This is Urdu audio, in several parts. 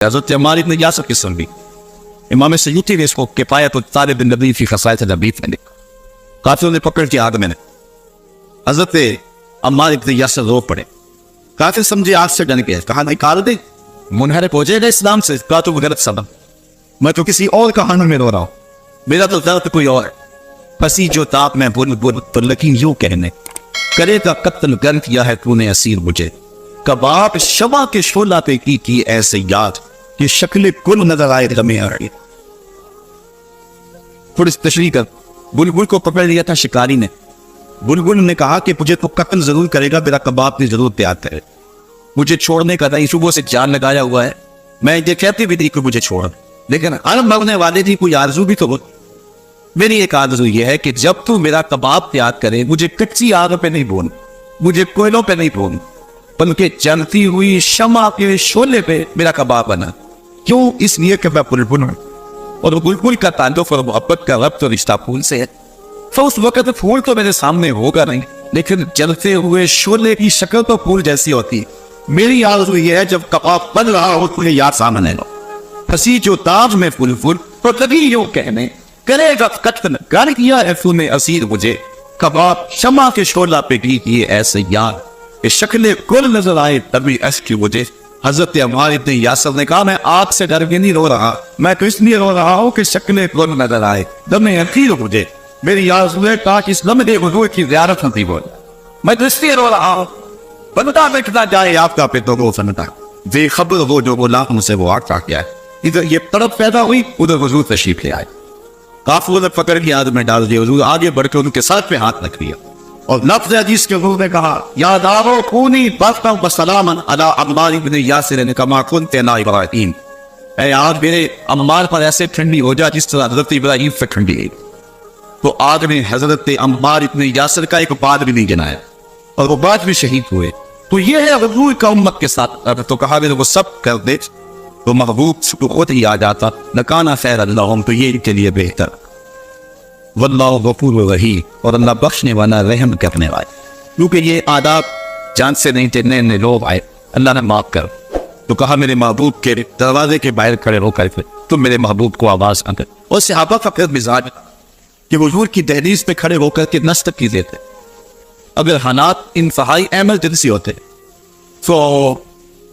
حضرت عمار ابن یاسر کی سن لی. امام سیوطی نے اس کو کفایت الطالب النبی فی خصائص النبی میں لکھا. قافلوں نے پکڑ کے آگ میں نے حضرت عمار ابن یاسر رو پڑے. کافر سمجھے آگ سے ڈن گئے. کہا نہیں کار دے منحرف ہو جائے گا اسلام سے. کہا تو غلط سبب, میں تو کسی اور کہانی میں رو رہا ہوں, میرا تو درد کوئی اور ہے. پسی جو تاپ میں بول بول تو لگی یوں کہنے, کرے کا قتل گر کیا ہے تو نے اسیر مجھے. کباب شمع کے شعلہ پہ کی ایسے یاد کہ شکل گل نظر آئے غم آئے. تھوڑی تشریح کر. بلبل کو پکڑ لیا تھا شکاری نے. بلبل نے کہا کہ مجھے تو قتل ضرور کرے گا, میرا کباب کی ضرورت تیار ہے. مجھے چھوڑنے کا نہیں, صبح سے جان لگایا ہوا ہے. میں یہ کہتی بھی نہیں کہ مجھے چھوڑ, لیکن ہر مرنے والے کی کوئی آرزو بھی تو ہو. میری ایک آرزو یہ ہے کہ جب تو میرا کباب تیار کرے, مجھے کچی آگ پہ نہیں بھون, مجھے کوئلوں پہ نہیں بھون, بلکہ جلتی ہوئی شمع کے شعلے پہ میرا کباب بنا. کیوں؟ اس لیے کہ میں بلبل ہوں, اور بلبل کا تعلق اور محبت کا ربط اور رشتہ پھول سے ہے. تو اس وقت پھول تو میرے سامنے ہوگا نہیں, لیکن جلتے ہوئے شعلے کی شکل تو پھول جیسی ہوتی ہے. میری آرزو یہ ہے جب کباب بن رہا ہو تمہیں یاد سامنے لو. پھنسی جو تاج میں پھول پھول تو تبھی یوں کہنے, کرے گا قتل گر کیا ہے تو نے اسیر مجھے. کباب شمع کے شعلہ پہ کی ایسے یاد کہ شکل گل نظر آئے تبھی اس کی مجھے. حضرت عمار ابن یاسر نے کہا میں آگ سے ڈر کے نہیں رو رہا, میں تو اس لیے رو رہا ہوں کہ شکل گل نظر آئے دم اخیر مجھے. میری آرزو ہے کہا کہ اس لمحے حضور کی زیارت نصیب ہو. میں تو اس لیے رو رہا ہوں, بنتا بیٹھتا جائے آپ کا پہ تو رو سنتا بے خبر وہ جو غلام سے وہ آگ کیا ہے. ادھر یہ تڑپ پیدا ہوئی, ادھر حضور تشریف لے آئے. کافروں نے پکڑ کے آگ میں ڈال دیا. حضور آگے بڑھ کے ان کے ساتھ پہ ہاتھ رکھ دیا اور لفظ حدیث کے حضور نے کہا یا دارو کونی برتا وسلاما علی عمار ابن یاسر کما کنت علی ابراہیم. اے آگ میرے عمار پر ایسے ٹھنڈی ہو جا جس طرح حضرت ابراہیم پہ ٹھنڈی ہے. تو آگ نے حضرت عمار ابن یاسر کا ایک بات بھی نہیں جنایا اور وہ بات بھی شہید ہوئے. تو یہ ہے حضور کا امت کے ساتھ. تو کہا میرے وہ سب کر دے تو محبوب تو خود ہی آ جاتا. لکانا خیر اللہم, تو یہ ان کے لیے بہتر. واللہ غفور رحیم, اور اللہ بخشنے والا رحم کرنے والا. کیونکہ یہ آداب جان سے نہیں تھے, نئے لوگ آئے, اللہ نے معاف کر. تو کہا میرے محبوب کے دروازے کے باہر کھڑے ہو کر تم میرے محبوب کو آواز نہ کر. اور صحابہ کا پھر مزاج کہ حضور کی دہلیز پہ کھڑے ہو کر کے نصب کی دیتے. اگر حالات انتہائی ایمرجنسی ہوتے تو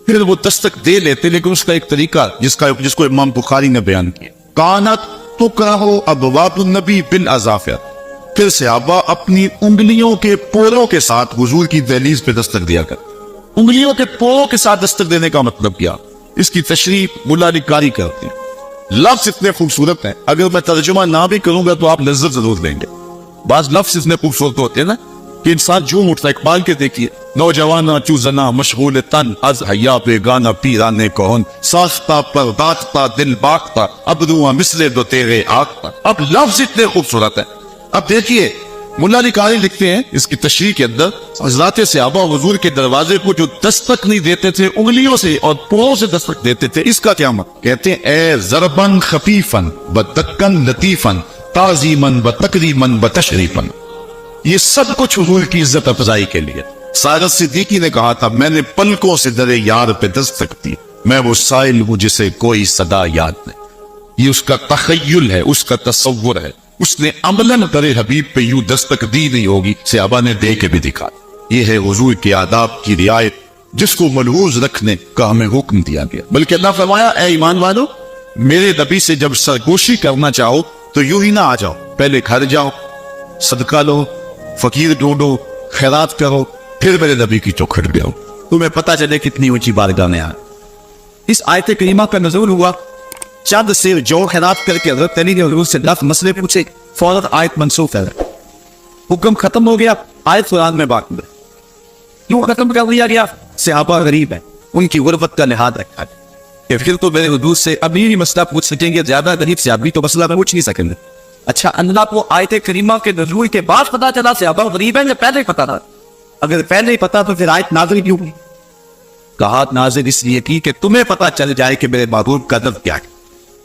پھر وہ دستک دے لیتے, لیکن اس کا ایک طریقہ جس کو امام بخاری نے بیان کیا, کانت تکرہ ابواب النبی بالاظافر. پھر صحابہ اپنی انگلیوں کے پوروں کے ساتھ حضور کی دہلیز پہ دستک دیا کر. انگلیوں کے پوروں کے ساتھ دستک دینے کا مطلب کیا, اس کی تشریح ملا علی قاری کرتے ہیں. لفظ اتنے خوبصورت ہیں, اگر میں ترجمہ نہ بھی کروں گا تو آپ لذت ضرور لیں گے. بعض لفظ اتنے خوبصورت ہوتے ہیں نا کہ انسان جھوم اٹھتا ہے. اقبال کے دیکھیے, نوجوانا چو زنا مشغول تن از حیا بیگانہ پیرانے کون, ساختہ پر داتتا دل باغتا ابروہ مثل دو تیرے آگتا. اب لفظ اتنے خوبصورت ہیں. اب دیکھیے ملا علی قاری لکھتے ہیں اس کی تشریح کے اندر, حضرات صحابہ حضور کے دروازے کو جو دستک نہیں دیتے تھے انگلیوں سے اور پوروں سے دستک دیتے تھے, اس کا کیا مطلب؟ کہتے ہیں اے ضربن خفیفن بدکن لطیفن تعظیمن بتکریمن بتشریفن. یہ سب کچھ حضور کی عزت افزائی کے لیے. سارت صدیقی نے کہا تھا میں نے پلکوں سے درے یار پہ دستک دی, میں وہ سائل ہوں جسے کوئی صدا یاد نہیں. یہ اس کا تخیل ہے, اس کا تصور ہے. اس نے عملاً درے حبیب پہ یوں دستک دی نہیں ہوگی, صحابہ نے دے کے بھی دکھا. یہ ہے حضور کے آداب کی رعایت جس کو ملحوظ رکھنے کا ہمیں حکم دیا گیا. بلکہ اللہ فرمایا اے ایمان والو, میرے نبی سے جب سرگوشی کرنا چاہو تو یوں ہی نہ آ جاؤ, پہلے گھر جاؤ, صدقہ لو, فقیر ڈھونڈو, خیرات کرو, پھر میرے نبی کی چوکھٹ پہ آؤ, تمہیں پتہ چلے کتنی اونچی بارگاہ میں آئے. اس آیت کریمہ کا نزول ہوا, چند سے جو خیرات کر کے حضرت علی نے حضور سے 10 مسئلے پوچھے, فوراً آیت منسوخ ہے, حکم ختم ہو گیا, آیت قرآن میں باقی ہے. کیوں ختم کر دیا گیا؟ صحابہ غریب ہیں, ان کی غربت کا لحاظ رکھا ہے کہ پھر تو میرے حضور سے اب یہ مسئلہ پوچھ سکیں گے, زیادہ غریب صحابی تو مسئلہ میں پوچھ نہیں سکیں گے. اچھا, اللہ کو آیت کریمہ کے نزول کے بعد پتا چلا صحابہ غریب ہیں یا پہلے پتا تھا؟ اگر پہلے ہی پتا تو پھر آیت نازل کیوں ہوئی؟ کہا نازل اس لیے کی کہ تمہیں پتا چل جائے کہ میرے محبوب کا درد کیا ہے.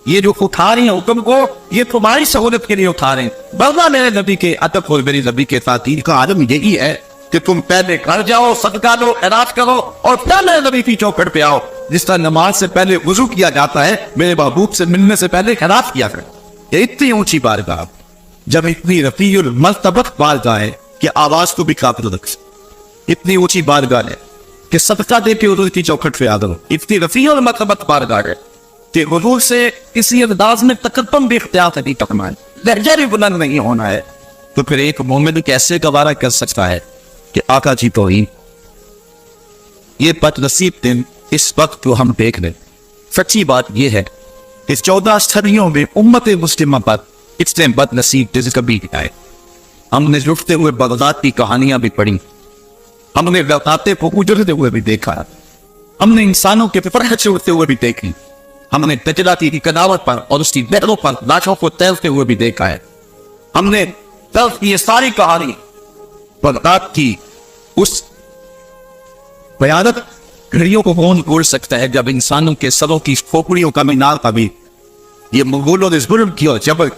یہ جو اٹھا رہی ہیں حکم کو, یہ تمہاری سہولت کے لیے اٹھا رہے ہیں, ورنہ میرے نبی کے ادب اور میری نبی کے تعطیل کا عالم یہی ہے کہ تم پہلے گھر جاؤ, صدقہ دو, خیرات کرو اور پہلے نبی کی چوکھٹ پہ آؤ. جس طرح نماز سے پہلے وضو کیا جاتا ہے, میرے محبوب سے ملنے سے پہلے خیرات کیا کرو. یہ اتنی اونچی بارگاہ, جب اتنی رفیع المرتبت بارگاہ ہے کہ آواز کو بھی قابل رکھ, اتنی اونچی بارگاہ ہے کہ صدقہ دے کے حضور کی چوکھٹ پہ آ جاؤ, اتنی رفیع المرتبت بارگاہ ہے کہ حضور سے کسی انداز میں تکرم بھی اختیار نہیں کرنا ہے, لہجہ بھی بلند نہیں ہونا ہے. تو پھر ایک مومن کیسے گوارا کر سکتا ہے کہ آقا جی توہین. یہ بد نصیب دن اس وقت کو ہم دیکھ لیں. سچی بات یہ ہے اس 14 صدیوں میں امت مسلمہ پر اتنے بد نصیب دن کبھی نہیں آئے. ہم نے لٹتے ہوئے بغداد کی کہانیاں بھی پڑھی, ہم نے لڑکاتے کو اجڑتے ہوئے بھی دیکھا, ہم نے انسانوں کے فرح چھوڑتے ہوئے بھی دیکھی, ہم نے تجلاتی کی قداوت پر اور اس کی بہروں پر لاشوں کو تیرتے ہوئے بھی دیکھا ہے. ہم نے درد کی یہ ساری کہانی بغداد کی اس قیادت گھڑیوں کو کون بھول سکتا ہے جب انسانوں کے سروں کی کھوپڑیوں کا مینار کا بھی یہ مغولوں نے ظلم کیا, جبر,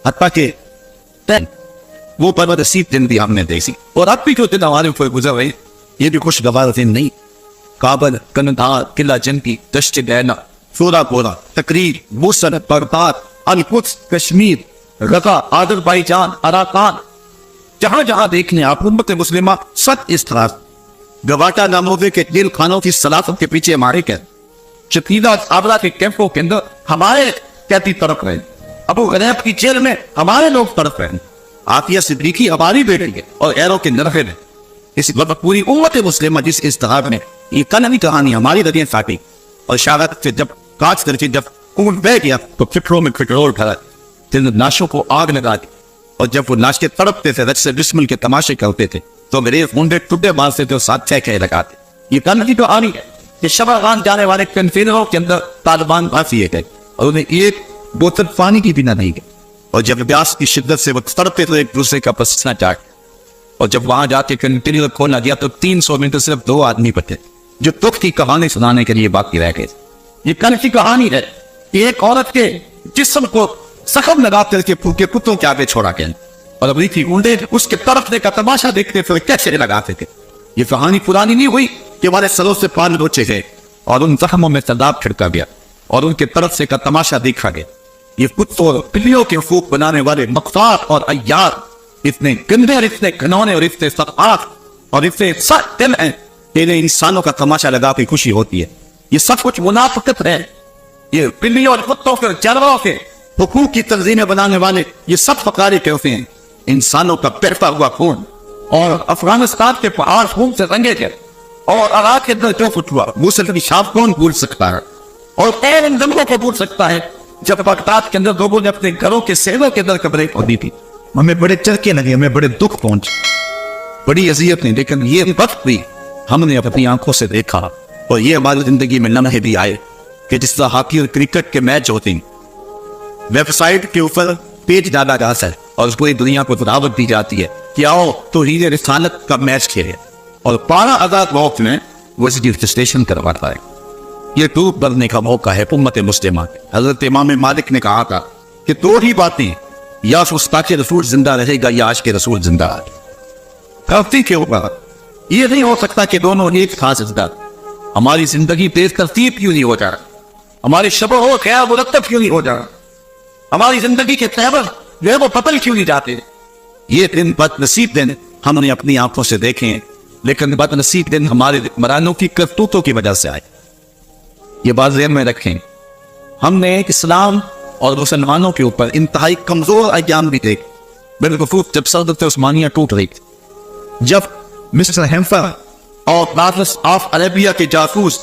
حتیٰ کہ وہ پر نصیب دن بھی ہم نے دیکھی. اور اب بھی جو دن ہمارے اوپر گزر رہے یہ بھی خوشگوار دن نہیں. کابل, کندھار, قلعہ جنگی, دشت دینا, سورا بورا, تقریر, موصل, بغداد, القدس, کشمیر, رقہ, آذربائیجان, اراکان, جہاں جہاں دیکھنے آپ امت مسلمہ سب اس طرح گواٹا ناموزے کے جیل خانوں کی سلاسل کے پیچھے ہمارے قید, شتیلا آبرا کے کیمپوں کے اندر ہمارے قیدی طرف رہے, ابو غریب کی جیل میں ہمارے لوگ طرف رہے, عافیہ صدیقی ہماری بیٹی ہے اور غیروں کے نرخے میں. اس وقت پوری امت مسلمہ جس اضطراب میں یہ کلمی کہانی ہماری ردیاں کاٹی اور شہادت سے جب کاٹ کر کے جب خون بہ گیا تو فکروں میں فکرول ڈھلا, جن ناشوں کو آگ لگا دی, اور جب وہ ناش کے تڑپتے تھے, رج سے جسمل کے تماشے کرتے تھے تو میرے منڈے ٹوٹے مارتے تھے اور ساتھ چہکے لگاتے. یہ کلمی کہانی ہے کہ شبرغان جانے والے کنٹینروں کے اندر طالبان پھانسی گئے اور انہیں ایک بوتل پانی کی پینا نہیں گئی, اور جب پیاس کی شدت سے وہ تڑپتے تو ایک دوسرے کا پسینہ چاٹ, اور جب وہاں جا کے کنٹینر کھولا گیا تو 300 منٹ صرف 2 آدمی بچے جو دکھ کی کہانی سنانے کے لیے باقی رہ گئے. یہ کل کی کہانی ہے کہ ایک عورت کے جسم کو زخم لگا کر کے پھوکے کتوں کے آگے چھوڑا گیا اور امریکی گنڈے اس کے طرفنے کا تماشا دیکھتے پھر کیسے لگاتے تھے. یہ کہانی پرانی نہیں ہوئی کہ ہمارے سروں سے پانی نوچے گئے اور ان زخموں میں تیزاب چھڑکا گیا اور ان کے طرف سے کا تماشا دیکھا گیا. یہ کتوں اور بلیوں کے حقوق بنانے والے مقتار اور عیار اتنے گندے اور اتنے گھنونے اور اتنے سخت اور اتنے سخت دل ہیں کہ انہیں انسانوں کا تماشا لگا کے خوشی ہوتی ہے. یہ سب کچھ منافقت ہے. یہ بلیوں اور کتوں کے جانوروں کے حقوق کی تنظیمیں بنانے والے یہ سب فقارے کہتے ہیں انسانوں کا بہتا ہوا خون, اور افغانستان کے پہاڑ خون سے رنگے تھے اور عراق کے اندر جو کچھ ہوا موصل کی شام کون بھول سکتا ہے, اور غیر ان دنوں کو بھول سکتا ہے جب بغداد کے اندر لوگوں نے اپنے گھروں کے سیور کے اندر قبریں کھودی تھی. ہمیں بڑے چرکے لگے, ہمیں بڑے دکھ پہنچے, بڑی اذیت نہیں, لیکن یہ وقت بھی ہم نے اپنی آنکھوں سے دیکھا اور یہ ہماری زندگی میں لمحے بھی آئے کہ جس طرح ہاکی اور کرکٹ کے میچ ہوتے ہیں ویب سائٹ کے اوپر پیج ڈالا جاتا ہے اور پوری دنیا کو دعوت دی جاتی ہے کہ آؤ تو ہی رسالت کا میچ کھیلے, اور 12,000 وقت میں وہ اس کی رجسٹریشن کرواتا ہے. یہ ڈوب بھرنے کا موقع ہے امت مسلمہ. حضرت امام مالک نے کہا تھا کہ 2 ہی باتیں, یا گستاخ رسول زندہ رہے گا یا عاشق رسول زندہ رہے گا. دھرتی کے اوپر یہ نہیں ہو سکتا کہ دونوں ایک خاص زندہ. ہماری زندگی تیز ترتیب کیوں نہیں ہو جا رہا, ہماری شب و خیال مرتب کیوں نہیں ہو جا رہا, ہماری زندگی کے تیور جو ہے وہ بدل کیوں نہیں جاتے. یہ دن بد نصیب دن ہم نے اپنی آنکھوں سے دیکھے ہیں, لیکن بد نصیب دن ہمارے حکمرانوں کی کرتوتوں کی وجہ سے آئے. یہ بات ذہن میں رکھیں. ہم نے اسلام اور مسلمانوں کے اوپر انتہائی کمزور ایام بھی دیکھ, بالخصوص جب سلطنت عثمانیہ ٹوٹ رہی تھی, جب مسٹر ہیمفر اور نارس آف عربیہ کے جاسوس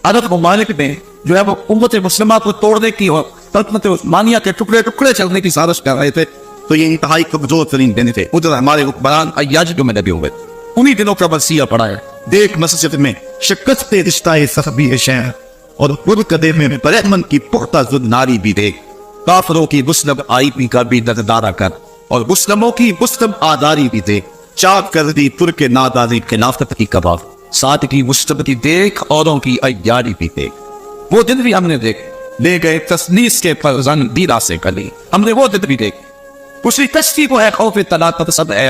عرب ممالک میں جو ہے وہ امت مسلمہ کو توڑنے کی اور سلطنت عثمانیہ کے ٹکڑے ٹکڑے چلنے کی سازش کر رہے تھے, تو یہ انتہائی کمزور ترین دن تھے. ادھر ہمارے حکمران عیاج جو میں نبی ہوئے, انہی دنوں کا وصیہ پڑا ہے. دیکھ مسجد میں شکست رشتہ صحبی شہر اور قدے میں برہمن کی پختہ زد ناری بھی دیکھ, کافروں کی مسلم آئی کا بھی نظدارہ کر اور مسلموں کی مسلم آداری بھی دیکھ. چاک کر دی ترک ناداری خلافت کی کباب, سادگی مسلم کی دیکھ اوروں کی عیاری بھی دیکھ. وہ دن بھی ہم نے دیکھ, لے گئے تسنیس کے فرزن دیرا سے کلی, ہم نے وہ دن بھی دیکھ. اسی کشتی کو ہے خوف طلاقت صد ہے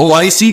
OIC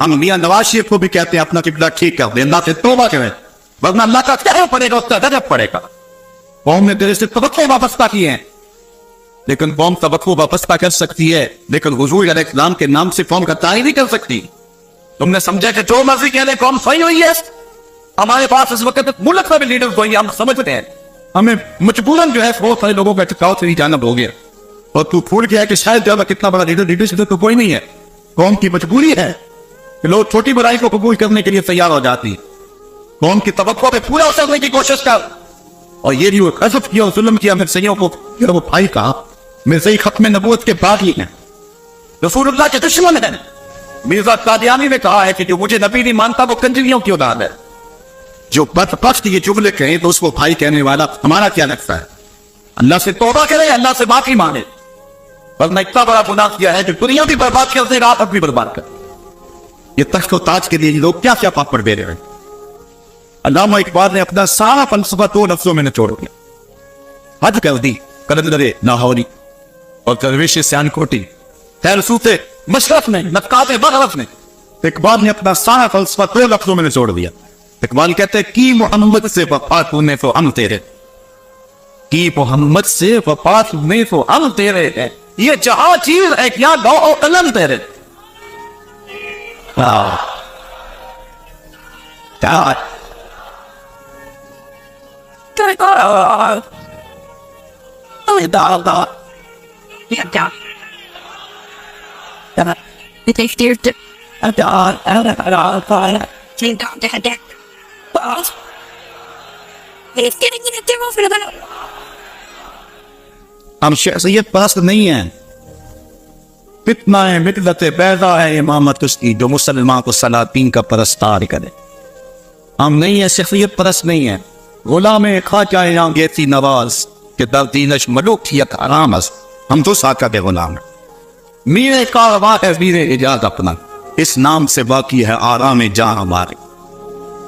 ہم میاں نواز شریف کو بھی کہتے ہیں اپنا قبلہ ٹھیک کر دیں, اللہ سے توبہ کریں, ورنہ اللہ کا کیا پڑے گا, اس کا غضب پڑے گا. قوم نے تیرے سے توقع وابستہ کیے ہیں, لیکن قوم توقع وابستہ کر سکتی ہے, لیکن حضور علیہ السلام کے نام سے قوم کا تعین نہیں کر سکتی. تم نے سمجھا کہ جو مرضی کہہ لے قوم صحیح ہوئی ہے. ہمارے پاس اس وقت ملک میں بھی لیڈر ہوئی, ہم سمجھتے ہیں ہمیں مجبوراً جو ہے بہت سارے لوگوں کا ٹکاؤ سے ہی جانب ہو گیا, اور تو بھول گیا کہ شاید جو کتنا بڑا لیڈرشپ تو کوئی نہیں ہے. قوم کی مجبوری ہے کہ لوگ چھوٹی برائی کو قبول کرنے کے لیے تیار ہو جاتی. قوم کی توقع پہ پورا اترنے کی کوشش کر, اور یہ بھی غضب کیا اور ظلم کیا مرزائیوں کو, وہ بھائی کہا مرزائی ختم نبوت کے بعد ہی ہیں, رسول اللہ کے دشمن ہیں. مرزا قادیانی نے کہا ہے کہ جو مجھے نبی نہیں مانتا وہ کنجریوں کی اولاد ہے. جو بدبخت یہ جملے کہیں تو اس کو بھائی کہنے والا ہمارا کیا لگتا ہے؟ اللہ سے توبہ کرے, اللہ سے معافی مانگے, ورنہ اتنا بڑا گناہ کیا ہے کہ دنیا بھی برباد کر دے, رات بھی برباد کر. یہ تخت و تاج کے لیے لوگ کیا کیا پاپ پر دے رہے ہیں. علامہ اقبال نے اپنا سارا فلسفہ 2 لفظوں میں نچوڑ دیا. حد کر دی قلندر لاہوری اور درویش سیالکوٹی, فیلسوف مشرف نے, نقاد مغرب نے. اقبال نے اپنا سارا فلسفہ 2 لفظوں میں نچوڑ دیا. اقبال کہتے ہیں کی محمد سے وفات ہونے تو ہم تیرے, کی محمد سے وفات ہونے تو ہم تیرے ہیں, یہ جہاں چیز ہے کیا گو اور قلم تیرے. ہم شخصیت پرست نہیں ہیں, فتنہ ہے, ملت بیضا ہے امامت اس کی جو مسلمان کو سلاطین کا پرستار کرے. ہم نہیں ہیں, شخصیت پرست نہیں ہیں, غلام خواجہ گیتی نواز کہ در دینش ملوک یک آرام است. ہم تو ساکہ کے غلام ہیں. میرے کارواں ہے میرے اجاز اپنا, اس نام سے باقی ہے آرام جان ہمارے.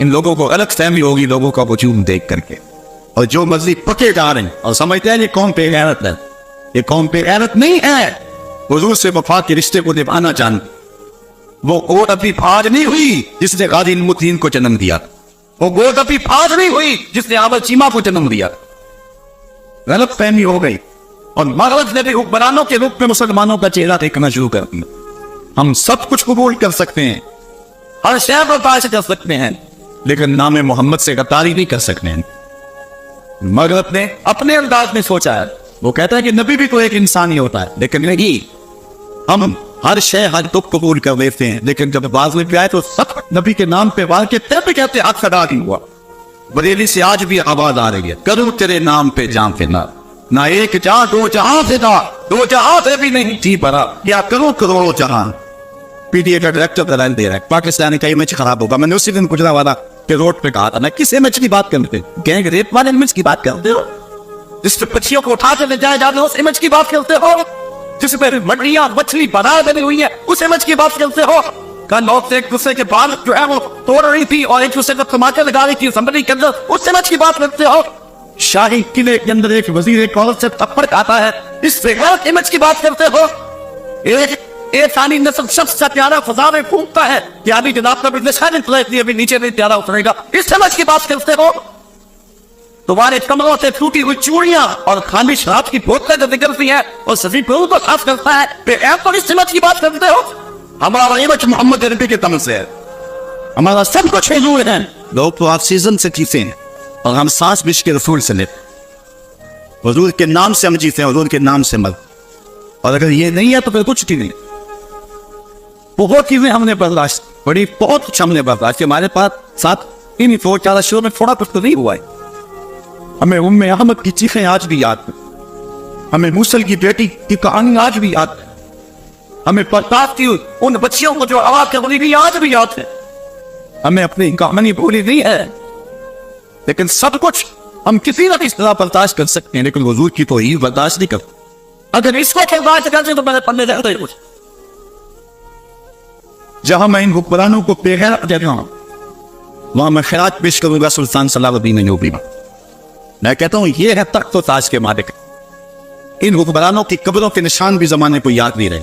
ان لوگوں کو غلط فہمی ہوگی لوگوں کا وجود دیکھ کر کے, اور جو مرضی پکے جا رہے ہیں اور سمجھتے ہیں یہ قوم پہ غیرت ہے. یہ قوم پہ غیرت نہیں ہے, حضور سے وفا کے رشتے کو نبھانا چاہتے. وہ گود ابھی پھاج نہیں ہوئی جس نے غازی المدین کو جنم دیا, وہ گود ابھی پھاج نہیں ہوئی جس نے احمد چیمہ کو جنم دیا. غلط فہمی ہو گئی, اور مغرب نے بھی حکمرانوں کے روپ میں مسلمانوں کا چہرہ دیکھنا شروع کر دیا. ہم سب کچھ قبول کر سکتے ہیں, ہر شے برداشت کر سکتے ہیں, لیکن نام محمد سے غداری نہیں کر سکتے ہیں. مغرب نے اپنے انداز میں سوچا ہے, وہ کہتا ہے کہ نبی بھی تو ایک انسان ہی ہوتا ہے, لیکن نہیں, ہم ہر شے ہر دکھ قبول کر لیتے ہیں, لیکن جب باز میں پہ آئے تو سب نبی کے نام پہ وار کے تب بھی کہتے ہیں حق صدا نہیں ہوا. بریلی سے آج بھی آواز آ رہی ہے, کروں تیرے نام پہ جان فدا, نہ ایک جہاں دو جہاں سے تھا, 2 جہاں سے بھی نہیں جی بھرا, کیا کروں کروڑوں جہاں. پی ٹی اے کا ڈائریکٹر دلائل دے رہا ہے پاکستان کا امیج خراب ہوگا. میں نے اسی دن گجرا والا کہ روڈ پہ کہا تھا, میں کس امیج کی بات کرتے, گینگ ریپ والے امیج کی بات کرتے ہو, جس پہ بچیوں کو اٹھا کے لے جائے جاتے ہو اس امیج کی بات کرتے ہو, جس پہ مٹریاں مچھلی بنا بنی ہوئی ہے اس امیج کی بات کرتے ہو. کل لوگ سے ایک دوسرے کے بال جو ہے وہ توڑ رہی تھی اور ایک دوسرے کو تھماچے لگا رہی تھی اسمبلی کے اندر, اس امیج کی بات کرتے ہو. شاہی قلعے کے اندر ایک وزیر ایک عورت سے تھپڑ کھاتا ہے, اس پہ غلط امیج کی بات کرتے ہو. ایک ثانی نسل شخص سے پیارا فضا میں پھونکتا ہے کہ ابھی جناب کا بزنس ہے نہیں, ابھی نیچے نہیں پیارا اترے گا, اس سمجھ کی بات کرتے ہو. تمہارے کمروں سے ٹوٹی ہوئی چوڑیاں اور خالی شراب کی بوتلیں جو نکلتی ہیں اور سبھی پھول کو صاف کرتا ہے, پھر ایپ پر اس سمجھ کی بات کرتے ہو. ہمارا امیج محمد نبی کے تم سے ہے, ہمارا سب کچھ حضور ہے. لوگ تو آکسیجن سے جیتے ہیں اور ہم سانس بش کے رسول سے لیتے, حضور کے نام سے ہم جیتے ہیں, حضور کے نام سے مر. اور اگر یہ نہیں ہے تو پھر کچھ نہیں. بہت چیزیں ہم نے برداشت, بڑی بہت کچھ ہم نے برداشت. ہمارے پاس ساتھ ان 4 شہروں میں تھوڑا کچھ تو نہیں ہوا ہے. ہمیں احمد کی چیخیں آج بھی یاد ہیں, ہمیں موسل کی بیٹی کی کہانی آج بھی یاد ہے, ہمیں برداشت کی ان بچیوں کو جو آواز کرنی بھی آج بھی یاد ہے. ہمیں اپنی کہانی بھولی نہیں ہے, لیکن سب کچھ ہم کسی نہ کسی طرح برداشت کر سکتے ہیں, لیکن حضور کی تو ہی برداشت نہیں کرتے. اگر اس کو برداشت کرتے تو میں پڑھنے جاتا ہی کچھ. جہاں میں ان حکمرانوں کو بے غیرت دے رہا ہوں, وہاں میں خیرات پیش کروں گا سلطان صلاح الدین ایوبی میں. میں کہتا ہوں یہ ہے تخت و تاج کے مالک. ان حکمرانوں کی قبروں کے نشان بھی زمانے کو یاد نہیں رہے.